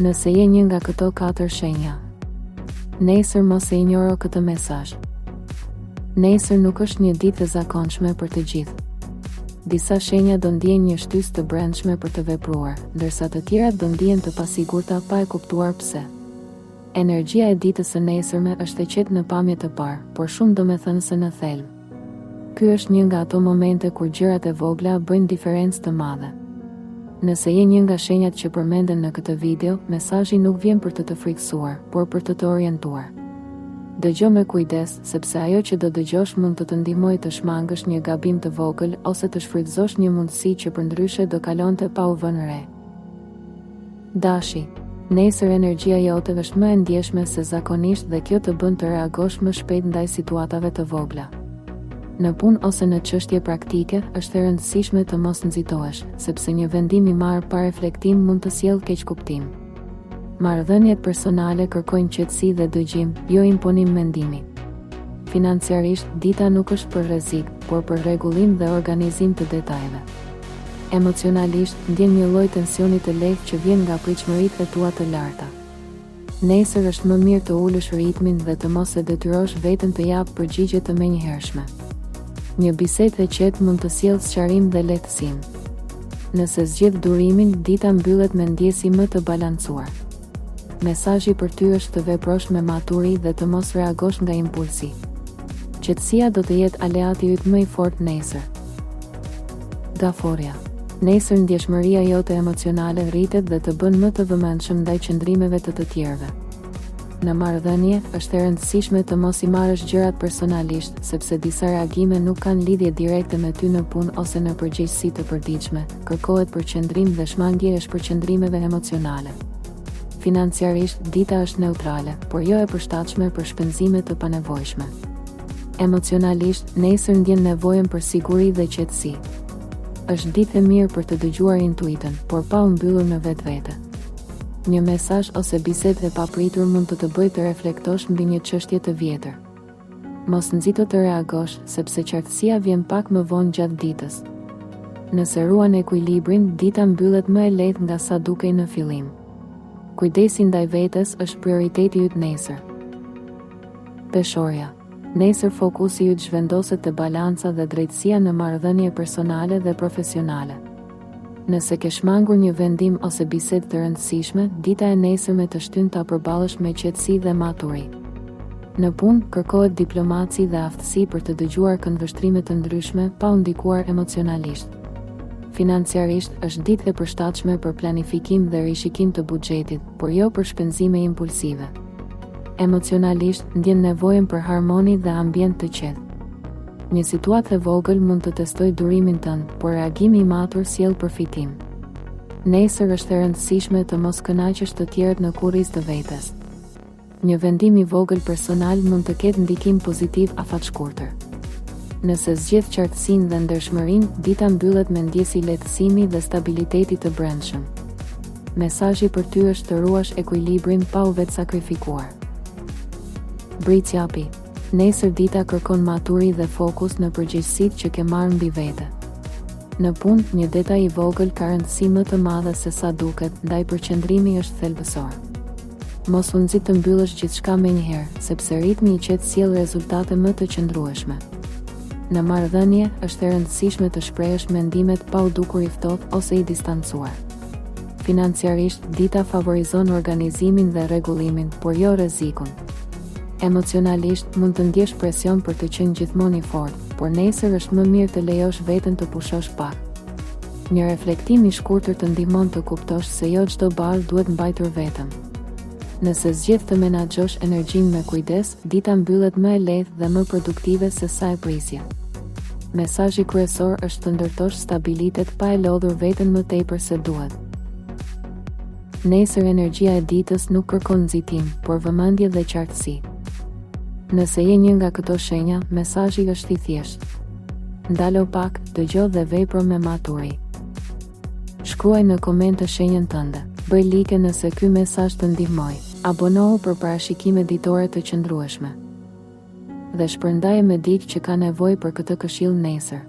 Nëse je një nga këto 4 shenja, nesër mos e injoro këtë mesazh. Nesër nuk është një ditë e zakonshme për të gjithë. Disa shenja do ndjejnë një shtysë të brendshme për të vepruar, ndërsa të tjerat do ndihen të pasigurta pa e kuptuar pse. Energjia e ditës së nesërme është e qetë në pamje të parë, por shumë domethënëse në thelb. Ky është një nga ato momente kur gjërat e vogla bëjnë diferencë të madhe. Nëse je një nga shenjat që përmenden në këtë video, mesazhi nuk vjen për të frikësuar, por për të orientuar. Dëgjo me kujdes, sepse ajo që do dëgjosh mund të ndihmojë të shmangësh një gabim të vogël ose të shfrytëzosh një mundësi që përndryshe do kalonte pa u vënë re. Dashi, nesër energjia jote është më e ndjeshme se zakonisht dhe kjo të bën të reagosh më shpejt ndaj situatave të vogla. Në punë ose në çështje praktike, është e rëndësishme të mos nxitohesh, sepse një vendim i marrë pa reflektim mund të sjellë keqkuptim. Marrëdhëniet personale kërkojnë qetësi dhe dëgjim, jo imponim mendimi. Financiarisht, dita nuk është për rrezik, por për rregullim dhe organizim të detajeve. Emocionalisht, ndjen një lloj tensioni të lehtë që vjen nga pritshmëritë tua të larta. Nesër është më mirë të ulësh ritmin dhe të mos e detyrosh veten të japë përgjigje të menjëhershme. Një bisedë e qetë mund të sjellë sqarim dhe lehtësim. Nëse zgjedh durimin, dita mbyllet me ndjesi më të balancuar. Mesazhi për ty është të veprosh me maturi dhe të mos reagosh nga impulsi. Qetësia do të jetë aleati yt më i fortë nesër. Daforia. Nesër ndjeshmëria jote emocionale rritet dhe të bën më të vëmendshëm ndaj qëndrimeve të tjerëve. Në marrëdhënie, është e rëndësishme të mos i marrësh gjërat personalisht, sepse disa reagime nuk kanë lidhje direkte me ty në punë ose në përgjegjësi të përditshme. Kërkohet përqendrim dhe shmangje e shpërqendrimeve emocionale. Financiarisht, dita është neutrale, por jo e përshtatshme për shpenzime të panevojshme. Emocionalisht, nesër ndjen nevojën për siguri dhe qetësi. Është ditë e mirë për të dëgjuar intuitën, por pa u mbyllur në vetvete. Një mesazh ose bisedë e papritur mund të bëjë të reflektosh mbi një çështje të vjetër. Mos nxito të reagosh, sepse qartësia vjen pak më vonë gjatë ditës. Nëse ruan ekuilibrin, dita mbyllet më e lehtë nga sa dukej në fillim. Kujdesi ndaj vetes është prioriteti yt nesër. Peshorja. Nesër fokusi yt zhvendoset te balanca dhe drejtësia në marrëdhënie personale dhe profesionale. Nëse ke shmangur një vendim ose bisedë të rëndësishme, dita e nesërme të shtyn ta përballësh me qetësi dhe maturi. Në punë, kërkohet diplomaci dhe aftësi për të dëgjuar këndvështrime të ndryshme pa u ndikuar emocionalisht. Financiarisht, është ditë e përshtatshme për planifikim dhe rishikim të buxhetit, por jo për shpenzime impulsive. Emocionalisht, ndjen nevojën për harmoni dhe ambient të qetë. Një situatë e vogël mund të testoj durimin tënd, por reagimi i matur sjell përfitim. Nesër është e rëndësishme të mos kënaqësh të tjerët në kurrizë të vetes. Një vendim i vogël personal mund të ketë ndikim pozitiv afatshkurtër. Nëse zgjedh qartësinë dhe ndershmërinë, dita mbyllet me ndjesi lehtësimi dhe stabiliteti të brendshëm. Mesazhi për ty është të ruash ekuilibrin pa u vetë sakrifikuar. Britsjapi. Nesër dita kërkon maturi dhe fokus në përgjegjësitë që ke marrë mbi vete. Në punë, një detaj i vogël ka rëndësi më të madhe se sa duket, ndaj përqendrimi është thelbësor. Mos u nxit të mbyllësh gjithçka menjëherë, sepse ritmi i qetë sjell rezultate më të qëndrueshme. Në marrëdhënie, është e rëndësishme të shprehësh mendimet pa u dukur i ftohtë ose i distancuar. Financiarisht, dita favorizon organizimin dhe rregullimin, por jo rrezikun. Emocionalisht, mund të ndjesh presion për të qenë gjithmonë i fortë, por nesër është më mirë të lejosh veten të pushosh pak. Një reflektim i shkurtër të ndihmon të kuptosh se jo çdo balë duhet mbajtur vetëm. Nëse zgjedh të menaxhosh energjinë me kujdes, dita mbyllet më e lehtë dhe më produktive se sa e prisje. Mesazhi kryesor është të ndërtosh stabilitet pa e lodhur veten më tepër se duhet. Nesër energjia e ditës nuk kërkon nxitim, por vëmendje dhe qartësi. Nëse je një nga këto shenja, mesazhi është i thjeshtë. Ndalo pak, dëgjo dhe vepro me maturi. Shkruaj në komente shenjën tënde. Bëj like nëse ky mesazh të ndihmoi. Abonohu për parashikime ditore të qëndrueshme. Dhe shpërndaje me dikë që ka nevojë për këtë këshill nesër.